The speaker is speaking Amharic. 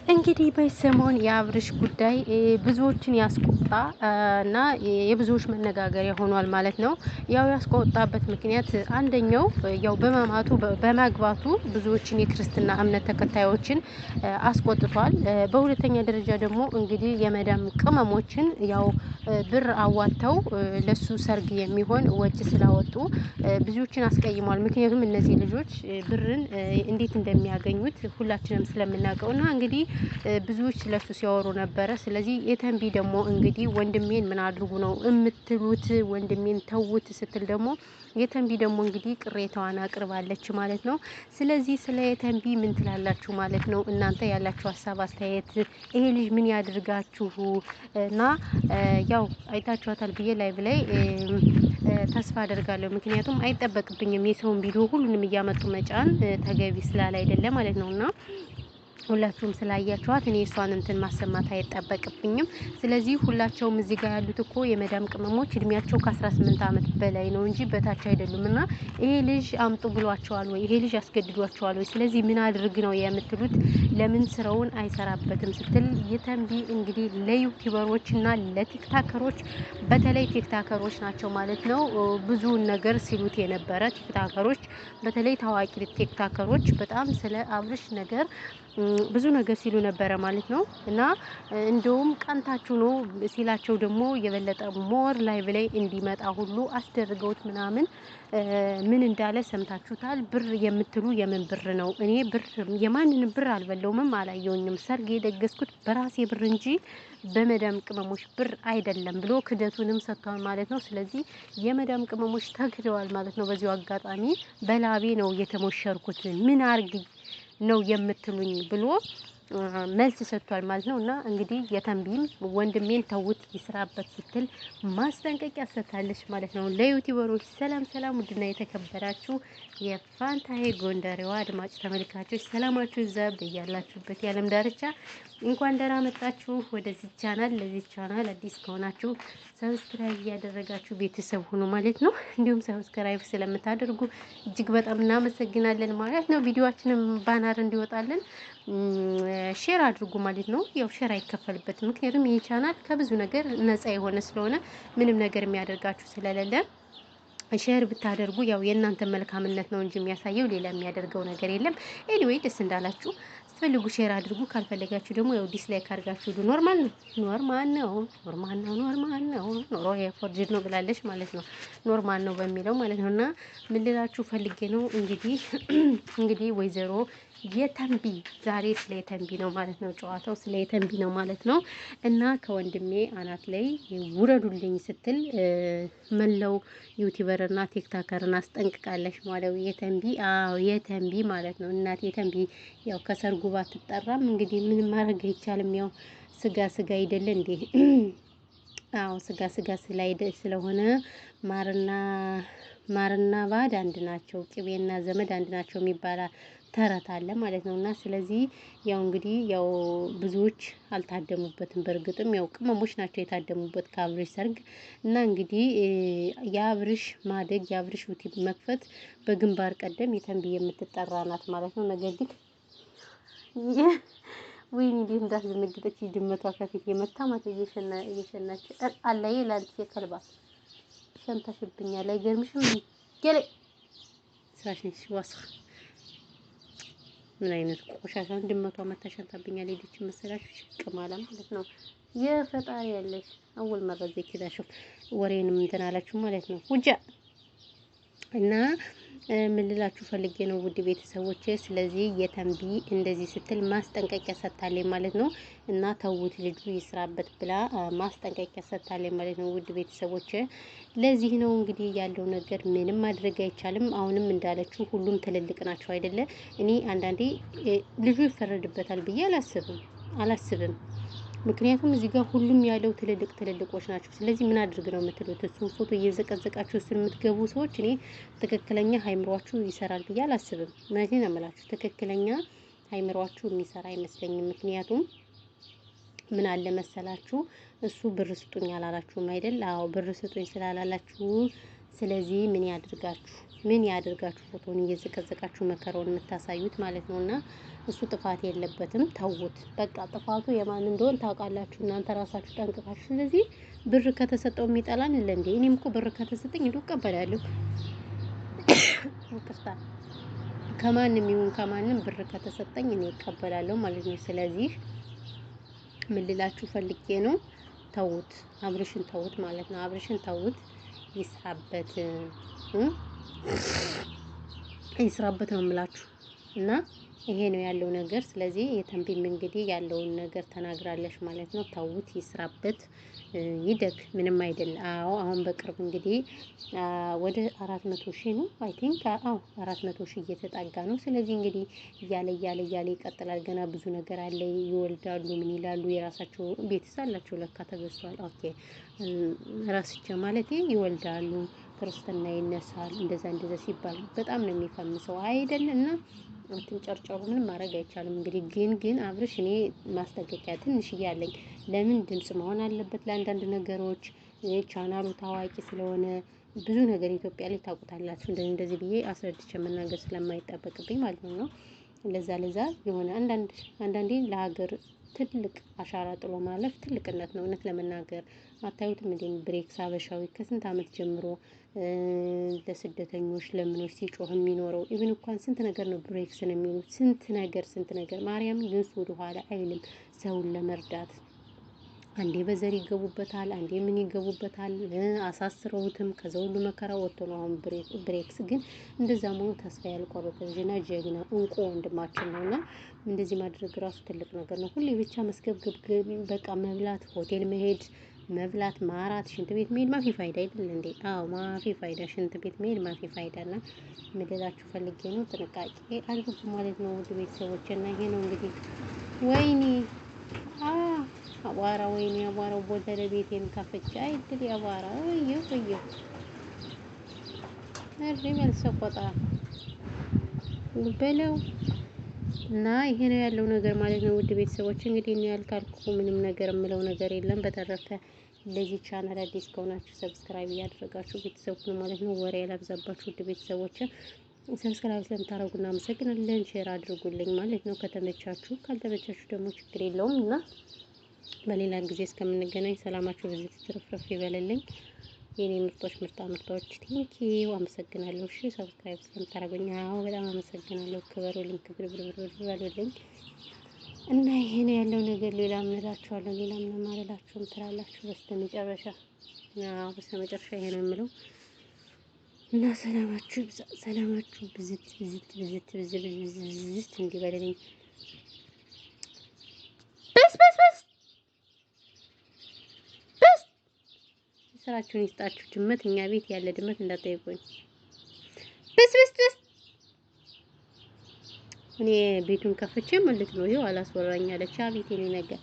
እንግዲህ በሰሞን የአብርሽ ጉዳይ ብዙዎችን ያስቆጣ እና የብዙዎች መነጋገሪያ ሆኗል ማለት ነው። ያው ያስቆጣበት ምክንያት አንደኛው ያው በማግባቱ ብዙዎችን የክርስትና እምነት ተከታዮችን አስቆጥቷል። በሁለተኛ ደረጃ ደግሞ እንግዲህ የመዳም ቅመሞችን ያው ብር አዋጥተው ለሱ ሰርግ የሚሆን ወጪ ስላወጡ ብዙዎችን አስቀይሟል። ምክንያቱም እነዚህ ልጆች ብርን እንዴት እንደሚያገኙት ሁላችንም ስለምናውቀውና እንግዲህ ብዙዎች ስለሱ ሲያወሩ ነበረ። ስለዚህ የተንቢ ደግሞ እንግዲህ ወንድሜን ምን አድርጉ ነው የምትሉት? ወንድሜን ተውት ስትል ደግሞ የተንቢ ደግሞ እንግዲህ ቅሬታዋን አቅርባለች ማለት ነው። ስለዚህ ስለ የተንቢ ምን ትላላችሁ ማለት ነው? እናንተ ያላችሁ ሀሳብ አስተያየት፣ ይሄ ልጅ ምን ያድርጋችሁ እና ያው አይታችኋታል ብዬ ላይቭ ላይ ተስፋ አደርጋለሁ። ምክንያቱም አይጠበቅብኝም የሰውን ቪዲዮ ሁሉንም እያመጡ መጫን ተገቢ ስላለ አይደለ ማለት ነውና ሁላችሁም ስላያችኋት እኔ እሷን እንትን ማሰማት አይጠበቅብኝም። ስለዚህ ሁላቸውም እዚህ ጋር ያሉት እኮ የመዳም ቅመሞች እድሜያቸው ከ18 አመት በላይ ነው እንጂ በታች አይደሉም። እና ይሄ ልጅ አምጡ ብሏቸዋል ወይ? ይሄ ልጅ አስገድዷቸዋል ወይ? ስለዚህ ምን አድርግ ነው የምትሉት? ለምን ስራውን አይሰራበትም ስትል የተንቢ እንግዲህ ለዩቲዩበሮች እና ለቲክታከሮች በተለይ ቲክታከሮች ናቸው ማለት ነው ብዙውን ነገር ሲሉት የነበረ ቲክታከሮች በተለይ ታዋቂ ቲክታከሮች በጣም ስለ አብርሽ ነገር ብዙ ነገር ሲሉ ነበረ ማለት ነው። እና እንደውም ቀንታችሁ ነው ሲላቸው ደግሞ የበለጠ ሞር ላይቭ ላይ እንዲመጣ ሁሉ አስደርገውት ምናምን ምን እንዳለ ሰምታችሁታል። ብር የምትሉ የምን ብር ነው? እኔ ብር የማንንም ብር አልበለውምም አላየውኝም። ሰርግ የደገስኩት በራሴ ብር እንጂ በመዳም ቅመሞች ብር አይደለም ብሎ ክደቱንም ሰጥቷል ማለት ነው። ስለዚህ የመዳም ቅመሞች ተክደዋል ማለት ነው። በዚሁ አጋጣሚ በላቤ ነው የተሞሸርኩት ምን አርግ ነው የምትሉኝ ብሎ መልስ ሰጥቷል ማለት ነው። እና እንግዲህ የተንቢም ወንድሜን ተውት ይስራበት ስትል ማስጠንቀቂያ ሰጥታለች ማለት ነው ለዩቲዩበሮች። ሰላም ሰላም፣ ውድና የተከበራችሁ የፋንታዬ ጎንደሬዋ አድማጭ ተመልካቾች ሰላማችሁ ይብዛ በያላችሁበት የዓለም ዳርቻ። እንኳን ደህና መጣችሁ ወደዚህ ቻናል። ለዚህ ቻናል አዲስ ከሆናችሁ ሰብስክራይብ እያደረጋችሁ ቤተሰብ ሁኑ ማለት ነው። እንዲሁም ሰብስክራይብ ስለምታደርጉ እጅግ በጣም እናመሰግናለን ማለት ነው። ቪዲዮአችንም ባናር እንዲወጣልን ሼር አድርጉ ማለት ነው። ያው ሼር አይከፈልበትም፣ ምክንያቱም ይሄ ቻናል ከብዙ ነገር ነፃ የሆነ ስለሆነ ምንም ነገር የሚያደርጋችሁ ስለሌለ ሼር ብታደርጉ ያው የእናንተ መልካምነት ነው እንጂ የሚያሳየው ሌላ የሚያደርገው ነገር የለም። ኤኒዌይ ደስ እንዳላችሁ ስትፈልጉ ሼር አድርጉ፣ ካልፈለጋችሁ ደግሞ ያው ዲስላይክ አድርጋችሁ ሁሉ ኖርማል ነው። ኖርማል ነው ኖርማል ነው ኖርማል ነው ኖሮ የፎርጅድ ነው ብላለች ማለት ነው። ኖርማል ነው በሚለው ማለት ነው። እና ምን ልላችሁ ፈልጌ ነው እንግዲህ ወይዘሮ የተንቢ ዛሬ ስለ የተንቢ ነው ማለት ነው ጨዋታው፣ ስለ የተንቢ ነው ማለት ነው። እና ከወንድሜ አናት ላይ ውረዱልኝ ስትል መለው ዩቲዩበር እና ቲክታከርን አስጠንቅቃለች ማለት የተንቢ። አዎ የተንቢ ማለት ነው። እናት የተንቢ ያው ከሰርጉ ባትጠራም እንግዲህ ምንም ማድረግ አይቻልም። ያው ስጋ ስጋ አይደለ እንዴ? አዎ ስጋ ስጋ ስለሆነ ማርና ባዕድ አንድ ናቸው፣ ቅቤና ዘመድ አንድ ናቸው የሚባል ተረት አለ ማለት ነው። እና ስለዚህ ያው እንግዲህ ያው ብዙዎች አልታደሙበትም። በእርግጥም ያው ቅመሞች ናቸው የታደሙበት ከአብርሽ ሰርግ። እና እንግዲህ የአብርሽ ማደግ የአብርሽ ዩቲዩብ መክፈት በግንባር ቀደም የተንቢ የምትጠራ ናት ማለት ነው። ነገር ግን ወይኔ እንዴት እንዳስደነገጠች ድመቷ ከፊት የመታ ማታ እየሸናች አላየ ላንቺ የከልባ ሸንተሽብኛል። አይገርምሽም? ገለ ስራሽን ሲዋስኽ ምን አይነት ቆሻሻን ድመቷ መታ ሸንታብኛል። ሄደች መሰላችሁ ሽቅማላ ማለት ነው። የፈጣሪ ያለሽ አወል መረዘ ይችላል ወሬንም እንትን አላችሁ ማለት ነው። ውጃ እና ምን ልላችሁ ፈልጌ ነው ውድ ቤተሰቦቼ፣ ስለዚህ የተንቢ እንደዚህ ስትል ማስጠንቀቂያ ሰጥታለች ማለት ነው። እና ተውት ልጁ ይስራበት ብላ ማስጠንቀቂያ ሰጥታለች ማለት ነው ውድ ቤተሰቦቼ። ለዚህ ነው እንግዲህ ያለው ነገር ምንም ማድረግ አይቻልም። አሁንም እንዳለችው ሁሉም ትልልቅ ናቸው አይደለ? እኔ አንዳንዴ ልጁ ይፈረድበታል ብዬ አላስብም። ምክንያቱም እዚህ ጋር ሁሉም ያለው ትልልቆች ናቸው። ስለዚህ ምን አድርግ ነው የምትሉት? እሱን ፎቶ እየዘቀዘቃችሁ እሱን የምትገቡ ሰዎች እኔ ትክክለኛ ሃይምሯችሁ ይሰራል ብዬ አላስብም። እውነቴን ነው የምላችሁ፣ ትክክለኛ ሃይምሯችሁ የሚሰራ አይመስለኝም። ምክንያቱም ምን አለ መሰላችሁ፣ እሱ ብር ስጡኝ አላላችሁም አይደል? አዎ ብር ስጡኝ ስላላላችሁ ስለዚህ ምን ያድርጋችሁ? ምን ያደርጋችሁ ፎቶውን እየዘቀዘቃችሁ መከራውን የምታሳዩት ማለት ነውና እሱ ጥፋት የለበትም። ተውት በቃ ጥፋቱ የማን እንደሆነ ታውቃላችሁ እናንተ ራሳችሁ ጠንቅቃችሁ። ስለዚህ ብር ከተሰጠው የሚጠላን የለ እንዴ? እኔም እኮ ብር ከተሰጠኝ እንደው እቀበላለሁ። ይቅርታ ከማንም ይሁን ከማንም ብር ከተሰጠኝ እኔ እቀበላለሁ ማለት ነው። ስለዚህ ምን ልላችሁ ፈልጌ ነው፣ ተውት፣ አብርሽን ተውት ማለት ነው። አብርሽን ተውት፣ ይስራበት ይስራበት ነው የምላችሁ እና ይሄ ነው ያለው ነገር። ስለዚህ የተንቢም እንግዲህ ያለውን ነገር ተናግራለች ማለት ነው። ተውት፣ ይስራበት፣ ይደግ፣ ምንም አይደል። አዎ አሁን በቅርብ እንግዲህ ወደ 400,000 ነው አይ ቲንክ። አዎ 400,000 እየተጣጋ ነው። ስለዚህ እንግዲህ እያለ ይቀጥላል። ገና ብዙ ነገር አለ። ይወልዳሉ፣ ምን ይላሉ፣ የራሳቸው ቤተሰብ አላቸው ለካ ተገዝቷል። ኦኬ ራስቸ ማለት ይወልዳሉ፣ ክርስትና ይነሳል። እንደዛ ሲባል በጣም ነው የሚፈምሰው አይደል? እና አትንጨርጨሩ፣ ምንም ማድረግ አይቻልም። እንግዲህ ግን አብርሽ እኔ ማስጠንቀቂያ ትንሽ እያለኝ ለምን ድምጽ መሆን አለበት ለአንዳንድ ነገሮች። ቻናሉ ታዋቂ ስለሆነ ብዙ ነገር ኢትዮጵያ ላይ ታውቁታላችሁ። እንደዚህ ብዬ አስረድቼ መናገር ስለማይጠበቅብኝ ማለት ነው። ለዛ የሆነ አንዳንዴ ለሀገር ትልቅ አሻራ ጥሎ ማለፍ ትልቅነት ነው። እውነት ለመናገር አታዩትም እንዴ? ብሬክስ ሀበሻዊ ከስንት ዓመት ጀምሮ ለስደተኞች ለምኖች ሲጮህ የሚኖረው ኢቭን እንኳን ስንት ነገር ነው ብሬክስን የሚሉት ስንት ነገር ማርያም ግን ወደ ኋላ አይልም ሰውን ለመርዳት። አንዴ በዘር ይገቡበታል፣ አንዴ ምን ይገቡበታል። አሳስረውትም ከዛ ሁሉ መከራ ወጥቶ ነው አሁን ብሬክስ ግን እንደዛ መሆኑ ተስፋ ያልቆረጠ ልጅና ጀግና እንቁ ወንድማችን ነውና እንደዚህ ማድረግ ራሱ ትልቅ ነገር ነው። ሁሌ ብቻ መስገብገብ በቃ መብላት፣ ሆቴል መሄድ፣ መብላት፣ ማራት፣ ሽንት ቤት መሄድ ማፊ ፋይዳ አይደል እንዴ? አዎ ማፊ ፋይዳ፣ ሽንት ቤት መሄድ ማፊ ፋይዳ እና ምድላችሁ ፈልጌ ነው። ጥንቃቄ አድርጉ ማለት ነው ውድ ቤተሰቦች። እና ይሄ ነው እንግዲህ ወይኔ አቧራ፣ ወይኔ አቧራው ቦታ ለቤቴን ከፍቼ አይድል ያቧራ ወየው እሪ መልሰቆጣ በለው እና ይሄ ነው ያለው ነገር ማለት ነው ውድ ቤተሰቦች። እንግዲህ እኔ ያልካልኩ ምንም ነገር የምለው ነገር የለም። በተረፈ ለዚህ ቻናል አዲስ ከሆናችሁ ሰብስክራይብ እያደረጋችሁ ቤተሰብ ሁኑ ማለት ነው። ወሬ ያላብዛባችሁ ውድ ቤተሰቦች። ሰብስክራይብ ስለምታደርጉ እናመሰግናለን። ሼር አድርጉልኝ ማለት ነው ከተመቻችሁ። ካልተመቻችሁ ደግሞ ችግር የለውም እና በሌላ ጊዜ እስከምንገናኝ ሰላማችሁ በዚህ ትርፍርፍ ይበልልኝ የኔ ምርጦች ቴንኪው አመሰግናለሁ። እሺ ሰብስክራይብ ስለምታደርጉኝ አዎ በጣም አመሰግናለሁ። ክበሩልኝ፣ ክብር በሉልኝ እና ይሄ ነው ያለው ነገር። ሌላ ምን እላችኋለሁ? ሌላ ምን ማለላችሁም ትላላችሁ በስተመጨረሻ ይሄ ነው የምለው እና ሰላማችሁ ብዝት እንዲበልልኝ ስራችሁን ይስጣችሁ። ድመት እኛ ቤት ያለ ድመት እንዳትጠይቁኝ። ብስ እኔ ቤቱን ከፍቼ ማለት ነው ይኸው አላስወራኝ አለች። አቤት የኔ ነገር